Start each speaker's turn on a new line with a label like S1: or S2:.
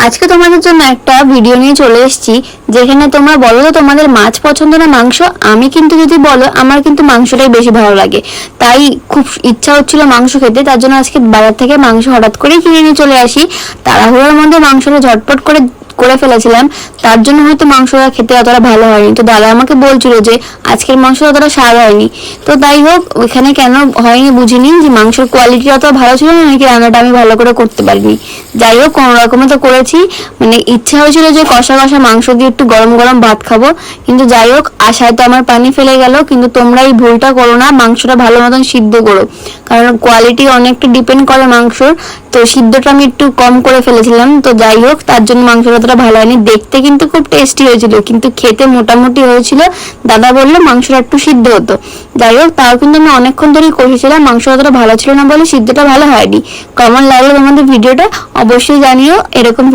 S1: আজকে তোমাদের জন্য একটা ভিডিও নিয়ে চলে এসেছি, যেখানে তোমরা বলো তো তোমাদের মাছ পছন্দ না মাংস। আমি কিন্তু যদি বলো, আমার কিন্তু মাংসটাই বেশি ভালো লাগে। তাই খুব ইচ্ছা হচ্ছিল মাংস খেতে, তার জন্য আজকে বাজার থেকে মাংস হঠাৎ করে কিনে নিয়ে চলে আসি। তাড়াহুড়োর মধ্যে মাংসটা ঝটপট করে করে ফেলেছিলাম, তার জন্য হয়তো মাংসটা খেতে অতটা ভালো হয়নি। তো দাদা আমাকে বলছিল যে আজকের মাংস অতটা স্বাদ হয়নি। তো তাই হোক, ওইখানে কেন হয়নি বুঝিনি, যে মাংসের কোয়ালিটি অত ভালো ছিল না, নাকি রান্নাটা আমি ভালো করে করতে পারিনি। যাই হোক, কোনো রকমে তো করেছি। মানে ইচ্ছা হয়েছিল যে কষা কষা মাংস দিয়ে একটু গরম গরম ভাত খাবো, কিন্তু যাই হোক, আশায় তো আমার পানি ফেলে গেল। কিন্তু তোমরা এই ভুলটা করো না, মাংসটা ভালো মতন সিদ্ধ করো, কারণ কোয়ালিটি অনেকটা ডিপেন্ড করে মাংসর। তো সিদ্ধটা আমি একটু কম করে ফেলেছিলাম। তো যাই হোক, তার জন্য মাংসটা অতটা ভালো হয়নি। দেখতে কিন্তু খুব টেস্টি হয়েছিল, কিন্তু খেতে মোটামুটি হয়েছিল। দাদা বললো মাংসটা একটু সিদ্ধ হতো। যাই হোক, তাও কিন্তু আমি অনেকক্ষণ ধরেই কষেছিলাম, মাংস অতটা ভালো ছিল না বলে সিদ্ধটা ভালো হয়নি। কেমন লাগলো তোমাদের ভিডিওটা অবশ্যই জানিও। এরকম